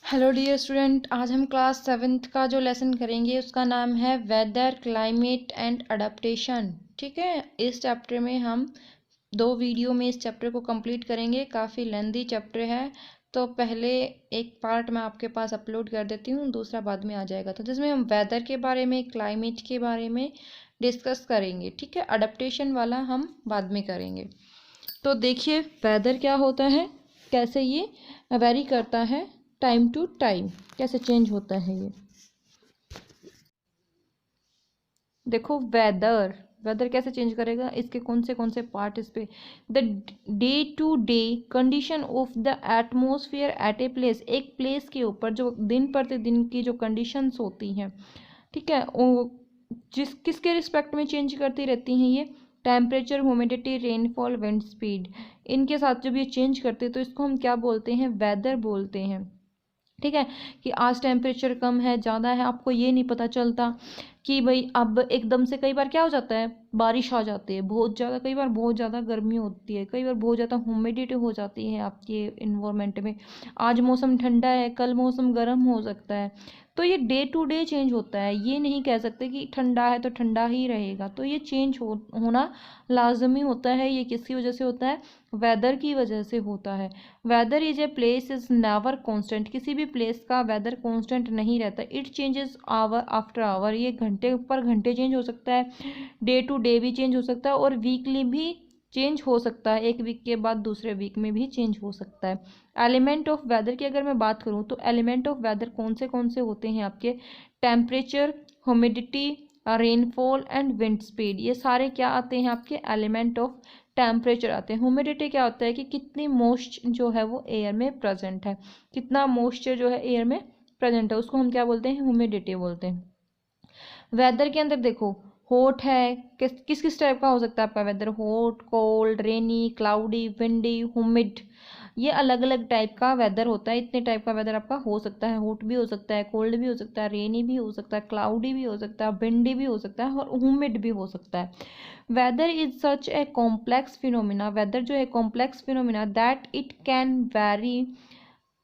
Hello dear student, आज हम class 7th का जो लेसन करेंगे उसका नाम है वेदर, क्लाइमेट एंड अडेप्टेशन। ठीक है, इस चैप्टर में हम 2 वीडियो में इस चैप्टर को कंप्लीट करेंगे। काफ़ी लेंदी चैप्टर है, तो पहले एक पार्ट मैं आपके पास अपलोड कर देती हूँ, दूसरा बाद में आ जाएगा। तो जिसमें हम वेदर के बारे में, क्लाइमेट के बारे में डिस्कस करेंगे। ठीक है, अडेप्टेशन वाला हम बाद में करेंगे। तो देखिए वेदर क्या होता है, कैसे ये वेरी करता है टाइम टू टाइम, कैसे चेंज होता है ये। देखो वेदर वेदर कैसे चेंज करेगा, इसके कौन से पार्ट इस पे। The day to day condition of the atmosphere at a place, एक प्लेस के ऊपर जो दिन प्रतिदिन की जो कंडीशंस होती हैं, ठीक है, वो किसके रिस्पेक्ट में चेंज करती रहती हैं ये। Temperature, humidity, rainfall, wind speed, इनके साथ जब ये चेंज करते हैं तो इसको हम क्या बोलते हैं, वेदर बोलते हैं। ठीक है, कि आज टेम्परेचर कम है, ज़्यादा है, आपको ये नहीं पता चलता कि भाई अब एकदम से कई बार क्या हो जाता है, बारिश आ जाती है बहुत ज़्यादा, कई बार बहुत ज़्यादा गर्मी होती है, कई बार बहुत ज़्यादा ह्यूमिडिटी हो जाती है आपके इन्वायरमेंट में। आज मौसम ठंडा है, कल मौसम गर्म हो सकता है। तो ये डे टू डे चेंज होता है, ये नहीं कह सकते कि ठंडा है तो ठंडा ही रहेगा। तो ये चेंज होना लाजमी होता है। ये किसकी वजह से होता है, वेदर की वजह से होता है। Weather is a place is never constant, किसी भी प्लेस का वेदर कांस्टेंट नहीं रहता। It changes hour after hour, ये घंटे पर घंटे चेंज हो सकता है, डे टू डे भी चेंज हो सकता है, और वीकली भी चेंज हो सकता है, एक वीक के बाद दूसरे वीक में भी चेंज हो सकता है। एलिमेंट ऑफ वेदर की अगर मैं बात करूँ तो एलिमेंट ऑफ वेदर कौन से होते हैं आपके, temperature, humidity, rainfall and wind speed, ये सारे क्या आते हैं आपके एलिमेंट ऑफ टेम्परेचर आते हैं। ह्यूमिडिटी क्या होता है कि कितनी मॉइस्चर जो है वो एयर में प्रेजेंट है, कितना मॉइस्चर जो है एयर में प्रेजेंट है, उसको हम क्या बोलते हैं, ह्यूमिडिटी बोलते हैं। वेदर के अंदर देखो, हॉट है, किस किस टाइप का हो सकता है आपका वेदर, हॉट, कोल्ड, रेनी, क्लाउडी, विंडी, हुमिड, ये अलग अलग टाइप का वेदर होता है। इतने टाइप का वेदर आपका हो सकता है, हॉट भी हो सकता है, कोल्ड भी हो सकता है, रेनी भी हो सकता है, क्लाउडी भी हो सकता है, विंडी भी हो सकता है, और हुमिड भी हो सकता है। Weather is such a complex phenomena, weather जो है complex phenomena that it can vary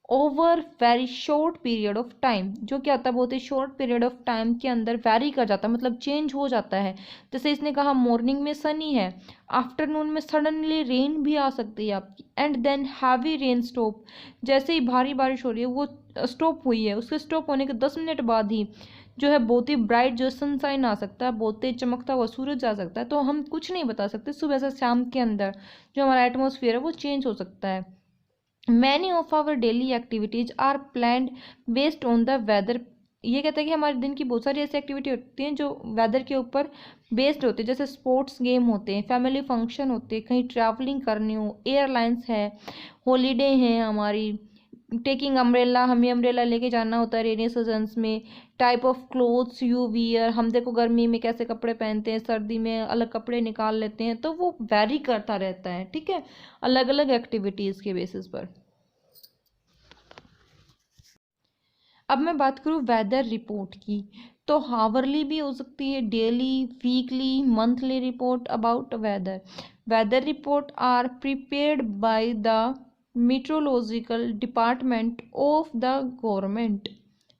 over very short period of time, जो क्या होता है बहुत ही शॉर्ट पीरियड ऑफ टाइम के अंदर वेरी कर जाता है, मतलब चेंज हो जाता है। जैसे इसने कहा मॉर्निंग में सनी है, आफ्टरनून में सडनली रेन भी आ सकती है आपकी, and then heavy rain stop, जैसे ही भारी बारिश हो रही है वो स्टॉप हुई है, उसके स्टॉप होने के 10 मिनट बाद ही जो है बहुत ही ब्राइट जो सनशाइन आ सकता है, बहुत तेज चमकता हुआ सूरज आ सकता है। तो हम कुछ नहीं बता सकते, सुबह से शाम के अंदर जो हमारा एटमोसफियर है वो चेंज हो सकता है। Many of our daily activities are planned based on the weather, ये कहता है कि हमारे दिन की बहुत सारी ऐसी एक्टिविटी होती हैं जो वेदर के ऊपर बेस्ड होती है, जैसे स्पोर्ट्स गेम होते हैं, फैमिली फंक्शन होते हैं, कहीं ट्रैवलिंग करनी हो, एयरलाइंस है, हॉलीडे हैं हमारी, टेकिंग अम्ब्रेला, हमें अम्ब्रेला लेके जाना होता है रेनी सीजन्स में, type of clothes you wear, हम देखो गर्मी में कैसे कपड़े पहनते हैं, सर्दी में अलग कपड़े निकाल लेते हैं, तो वो वेरी करता रहता है। ठीक है, अलग अलग एक्टिविटीज़ के बेसिस पर। अब मैं बात करूँ वेदर रिपोर्ट की, तो हावरली भी हो सकती है, daily, weekly, monthly report about weather. Weather report are prepared by the meteorological department of the government.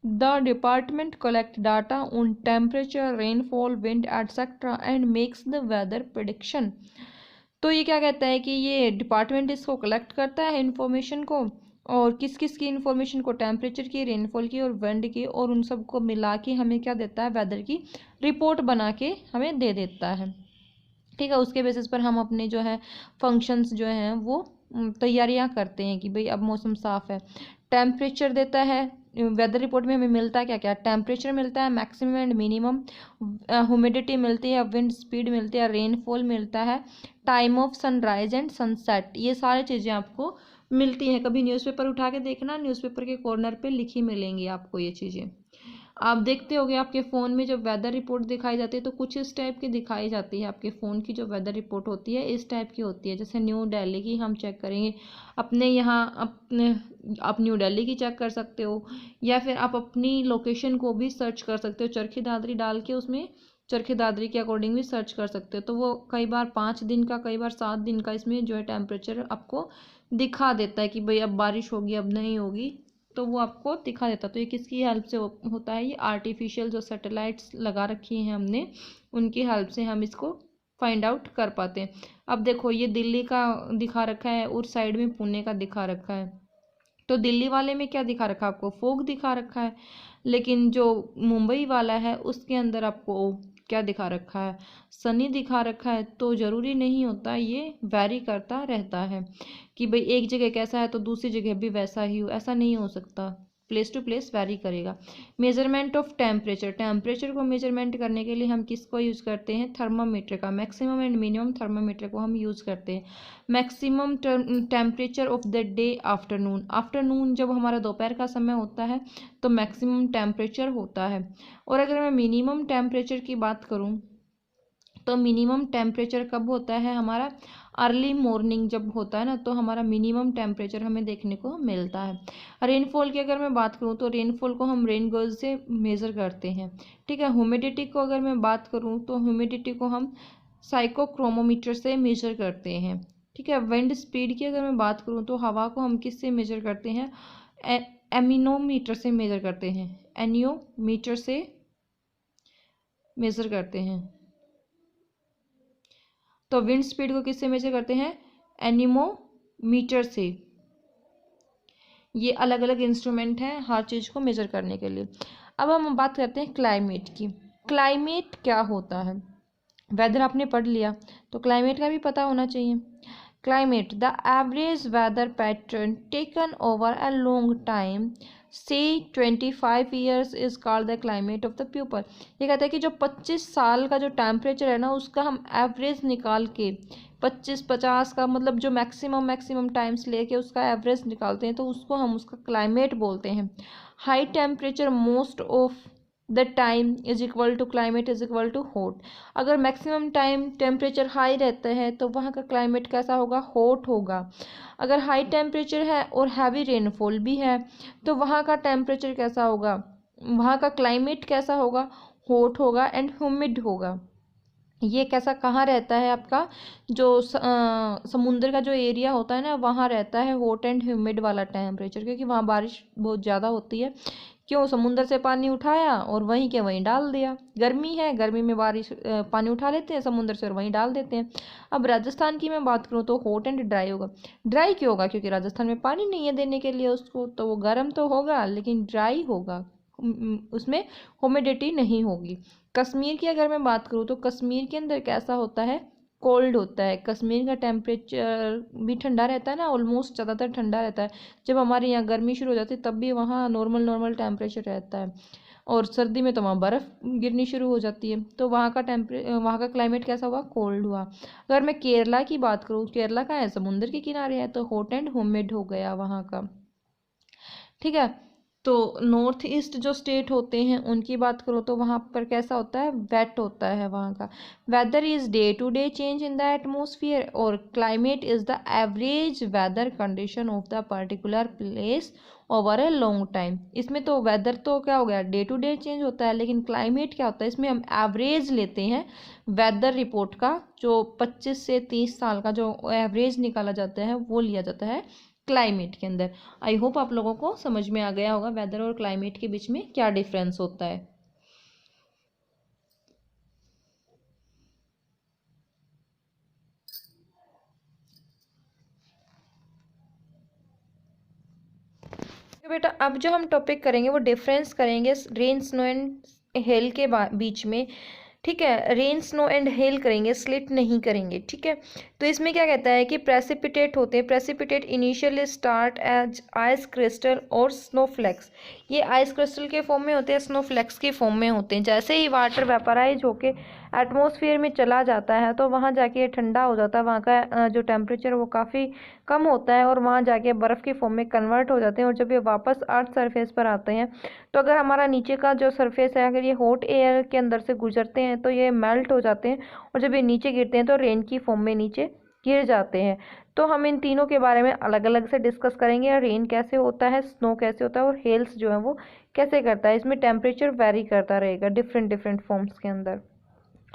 The department collects data on temperature, rainfall, wind, etc. and makes the weather prediction. तो ये क्या कहता है कि ये department इसको collect करता है इन्फॉर्मेशन को, और किस किस की इन्फॉर्मेशन को, टेम्परेचर की, रेनफॉल की और विंड की, और उन सबको मिला के हमें क्या देता है, वेदर की रिपोर्ट बना के हमें दे देता है। ठीक है, उसके बेसिस पर हम अपने जो है फंक्शंस जो हैं वो तैयारियां करते हैं कि भाई अब मौसम साफ़ है। टेम्परेचर देता है वेदर रिपोर्ट में, हमें मिलता है क्या क्या, टेम्परेचर मिलता है मैक्सिमम एंड मिनिमम, ह्यूमिडिटी मिलती है, विंड स्पीड मिलती है, रेनफॉल मिलता है, time of sunrise and sunset, ये सारी चीज़ें आपको मिलती हैं। कभी न्यूज़पेपर उठा के देखना, न्यूज़पेपर के कॉर्नर पे लिखी मिलेंगी आपको ये चीज़ें। आप देखते होगे आपके फ़ोन में जब वेदर रिपोर्ट दिखाई जाती है तो कुछ इस टाइप की दिखाई जाती है, आपके फ़ोन की जो वेदर रिपोर्ट होती है इस टाइप की होती है। जैसे न्यू दिल्ली की हम चेक करेंगे अपने यहाँ, अपने आप न्यू दिल्ली की चेक कर सकते हो, या फिर आप अपनी लोकेशन को भी सर्च कर सकते हो, चरखी दादरी डाल के उसमें चरखी दादरी के अकॉर्डिंग भी सर्च कर सकते हो। तो वो कई बार 5 दिन का, कई बार 7 दिन का इसमें जो है टेम्परेचर आपको दिखा देता है कि भाई अब बारिश होगी, अब नहीं होगी, तो वो आपको दिखा देता। तो ये किसकी हेल्प से होता है? ये आर्टिफिशियल जो सैटेलाइट्स लगा रखी हैं हमने, उनकी हेल्प से हम इसको फाइंड आउट कर पाते हैं। अब देखो ये दिल्ली का दिखा रखा है और साइड में पुणे का दिखा रखा है। तो दिल्ली वाले में क्या दिखा रखा है आपको? फोग दिखा रखा है। लेकिन जो मुंबई वाला है उसके अंदर आपको क्या दिखा रखा है? सनी दिखा रखा है। तो ज़रूरी नहीं होता, ये वैरी करता रहता है कि भाई एक जगह कैसा है तो दूसरी जगह भी वैसा ही हो, ऐसा नहीं हो सकता। प्लेस टू प्लेस वैरी करेगा। मेजरमेंट ऑफ टेम्परेचर, टेम्परेचर को मेजरमेंट करने के लिए हम किसको यूज़ करते हैं? थर्मामीटर का। मैक्सिमम एंड मिनिमम थर्मामीटर को हम यूज़ करते हैं। Maximum temperature of the day afternoon, afternoon जब हमारा दोपहर का समय होता है तो मैक्सिमम टेम्परेचर होता है। और अगर मैं मिनिमम टेम्परेचर की बात करूं तो मिनिमम टेम्परेचर कब होता है हमारा? अर्ली मॉर्निंग जब होता है ना, तो हमारा मिनिमम टेम्परेचर हमें देखने को मिलता है। रेनफॉल की अगर मैं बात करूं तो रेनफॉल को हम रेन गॉज से मेज़र करते हैं। ठीक है। ह्यूमिडिटी को अगर मैं बात करूं तो ह्यूमिडिटी को हम साइकोक्रोमोमीटर से मेज़र करते हैं। ठीक है। विंड स्पीड की अगर मैं बात करूं तो हवा को हम किससे मेज़र करते हैं? एमिनोमीटर से मेज़र करते हैं। एनियोमीटर से मेज़र करते हैं। तो विंड स्पीड को किससे मेजर करते हैं? एनीमोमीटर से। ये अलग अलग इंस्ट्रूमेंट हैं हर चीज़ को मेजर करने के लिए। अब हम बात करते हैं क्लाइमेट की। क्लाइमेट क्या होता है? वेदर आपने पढ़ लिया तो क्लाइमेट का भी पता होना चाहिए। Climate, the average weather pattern taken over a long time से 25 years is called the climate of the people. ये कहता है कि जो 25 साल का जो टेम्परेचर है ना, उसका हम एवरेज निकाल के 25-50 का मतलब जो मैक्सिमम टाइम्स लेके उसका एवरेज निकालते हैं तो उसको हम उसका क्लाइमेट बोलते हैं। High temperature most of the time is equal to climate is equal to hot. अगर मैक्सिमम टाइम टेम्परेचर हाई रहता है तो वहाँ का क्लाइमेट कैसा होगा? हॉट होगा। अगर हाई टेम्परेचर है और हैवी रेनफॉल भी है तो वहाँ का टेम्परेचर कैसा होगा? वहाँ का क्लाइमेट कैसा होगा? हॉट होगा एंड ह्यूमिड होगा। ये कैसा कहाँ रहता है आपका? जो समुद्र का जो एरिया होता है ना, वहाँ रहता है हॉट एंड ह्यूमिड वाला टेम्परेचर, क्योंकि वहाँ बारिश बहुत ज़्यादा होती है। क्यों? समुद्र से पानी उठाया और वहीं के वहीं डाल दिया। गर्मी है, गर्मी में बारिश पानी उठा लेते हैं समुद्र से और वहीं डाल देते हैं। अब राजस्थान की मैं बात करूँ तो हॉट एंड ड्राई होगा। ड्राई क्यों होगा? क्योंकि राजस्थान में पानी नहीं है देने के लिए उसको, तो वो गर्म तो होगा लेकिन ड्राई होगा, उसमें ह्यूमिडिटी नहीं होगी। कश्मीर की अगर मैं बात करूँ तो कश्मीर के अंदर कैसा होता है? कोल्ड होता है। कश्मीर का टेम्परेचर भी ठंडा रहता है ना, ऑलमोस्ट ज़्यादातर ठंडा रहता है। जब हमारे यहाँ गर्मी शुरू हो जाती है तब भी वहाँ नॉर्मल टेम्परेचर रहता है, और सर्दी में तो वहाँ बर्फ़ गिरनी शुरू हो जाती है। तो वहाँ का क्लाइमेट कैसा हुआ? कोल्ड हुआ। अगर मैं केरला की बात करूँ, केरला का है, समुद्र के किनारे है, तो हॉट एंड ह्यूमिड हो गया वहाँ का। ठीक है। तो नॉर्थ ईस्ट जो स्टेट होते हैं उनकी बात करो तो वहाँ पर कैसा होता है? वेट होता है वहाँ का। Weather is day to day change in the atmosphere, और climate is the average weather condition of the particular place over a long time. इसमें तो वेदर तो क्या हो गया? डे टू डे चेंज होता है, लेकिन क्लाइमेट क्या होता है? इसमें हम एवरेज लेते हैं वेदर रिपोर्ट का, जो 25 से 30 साल का जो एवरेज निकाला जाता है वो लिया जाता है क्लाइमेट के अंदर। आई होप आप लोगों को समझ में आ गया होगा वेदर और क्लाइमेट के बीच में क्या डिफरेंस होता है। तो बेटा अब जो हम टॉपिक करेंगे वो डिफरेंस करेंगे रेन, स्नो एंड हेल के बीच में। ठीक है। रेन, स्नो एंड हेल करेंगे, स्लिट नहीं करेंगे। ठीक है। तो इसमें क्या कहता है कि प्रेसिपिटेट होते हैं। Precipitate initially start as ice crystal और स्नोफ्लेक्स। ये आइस क्रिस्टल के फॉर्म में होते हैं, स्नोफ्लेक्स के फॉर्म में होते हैं। जैसे ही वाटर वेपराइज होके एटमॉस्फेयर में चला जाता है तो वहाँ जाके ठंडा हो जाता है, वहाँ का जो टेम्परेचर वो काफ़ी कम होता है और वहाँ जाके बर्फ़ के फॉर्म में कन्वर्ट हो जाते हैं। और जब ये वापस अर्थ सरफेस पर आते हैं तो अगर हमारा नीचे का जो सरफेस है, अगर ये हॉट एयर के अंदर से गुजरते हैं तो ये मेल्ट हो जाते हैं, और जब ये नीचे गिरते हैं तो रेन की फॉर्म में नीचे गिर जाते हैं। तो हम इन तीनों के बारे में अलग अलग से डिस्कस करेंगे। रेन कैसे होता है, स्नो कैसे होता है, और हेल्स जो है वो कैसे करता है। इसमें टेम्परेचर वेरी करता रहेगा डिफरेंट फॉर्म्स के अंदर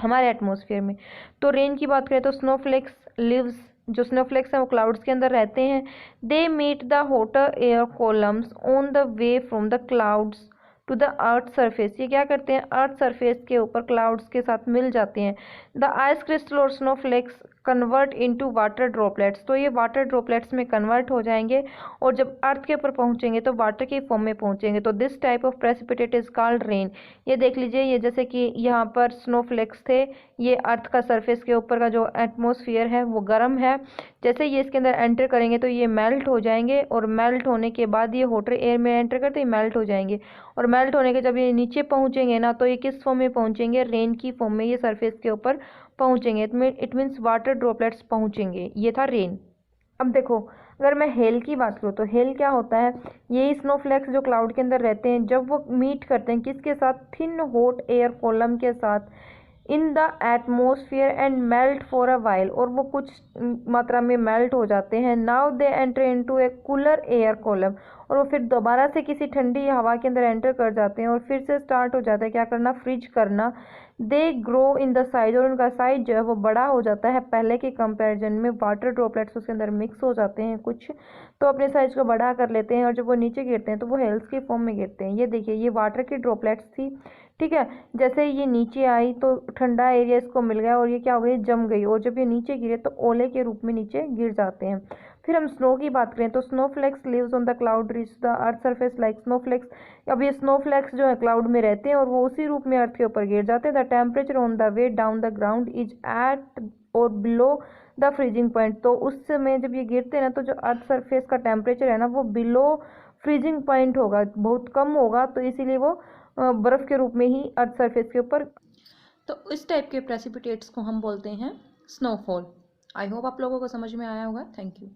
हमारे एटमॉस्फेयर में। तो रेन की बात करें तो स्नोफ्लेक्स लिव्स जो स्नोफ्लेक्स हैं वो क्लाउड्स के अंदर रहते हैं। They meet the hotter air columns on the way from the clouds to the earth surface. ये क्या करते हैं, अर्थ सरफेस के ऊपर क्लाउड्स के साथ मिल जाते हैं। द आइस क्रिस्टल और snowflakes convert into water droplets, तो ये वाटर ड्रॉपलेट्स में कन्वर्ट हो जाएंगे और जब अर्थ के ऊपर पहुंचेंगे तो वाटर की फॉर्म में पहुंचेंगे। तो this type of precipitate is called rain. ये देख लीजिए, ये जैसे कि यहाँ पर स्नोफ्लेक्स थे, ये अर्थ का सरफेस के ऊपर का जो एटमॉस्फेयर है वो गर्म है, जैसे ये इसके अंदर एंटर करेंगे तो ये मेल्ट हो जाएंगे और मेल्ट होने के बाद ये हॉटर एयर में एंटर करते ही मेल्ट हो जाएंगे और मेल्ट होने के जब ये नीचे पहुंचेंगे ना तो ये किस फॉर्म में पहुंचेंगे, रेन की फॉर्म में ये सरफेस के ऊपर पहुंचेंगे। इट मीन्स वाटर ड्रॉपलेट्स पहुंचेंगे। ये था रेन। अब देखो, अगर मैं हेल की बात करूँ तो हेल क्या होता है, यही स्नोफ्लेक्स जो क्लाउड के अंदर रहते हैं, जब वो मीट करते हैं किसके साथ, थिन हॉट एयर कॉलम के साथ इन the atmosphere and melt for a while, और वो कुछ मात्रा में मेल्ट हो जाते हैं। Now they enter into A cooler air column, और वो फिर दोबारा से किसी ठंडी हवा के अंदर एंटर कर जाते हैं और फिर से स्टार्ट हो जाता है क्या करना, फ्रीज करना। They grow in the size, और उनका साइज जो है वो बड़ा हो जाता है पहले के कंपैरिजन में। वाटर ड्रॉपलेट्स उसके अंदर मिक्स हो जाते हैं कुछ, तो अपने साइज को बड़ा कर लेते हैं और जब वो नीचे गिरते हैं तो वो हेल्स की फॉर्म में गिरते हैं। ये देखिए, ये वाटर की ड्रॉपलेट्स थी, ठीक है। जैसे ये नीचे आई तो ठंडा एरिया इसको मिल गया और ये क्या हो गई, जम गई, और जब ये नीचे गिरे तो ओले के रूप में नीचे गिर जाते हैं। फिर हम स्नो की बात करें तो snowflakes leaves on the cloud reach the earth surface like snowflakes. अब ये स्नोफ्लेक्स जो है क्लाउड में रहते हैं और वो उसी रूप में अर्थ के ऊपर गिर जाते हैं। The temperature on the way down the ground is at और बिलो द फ्रीजिंग पॉइंट, तो उस समय जब ये गिरते हैं ना तो जो अर्थ सरफेस का टेम्परेचर है ना वो बिलो फ्रीजिंग पॉइंट होगा, बहुत कम होगा, तो इसीलिए वो बर्फ़ के रूप में ही अर्थ सरफेस के ऊपर। तो इस टाइप के प्रेसिपिटेट्स को हम बोलते हैं स्नोफॉल। आई होप आप लोगों को समझ में आया होगा। Thank you.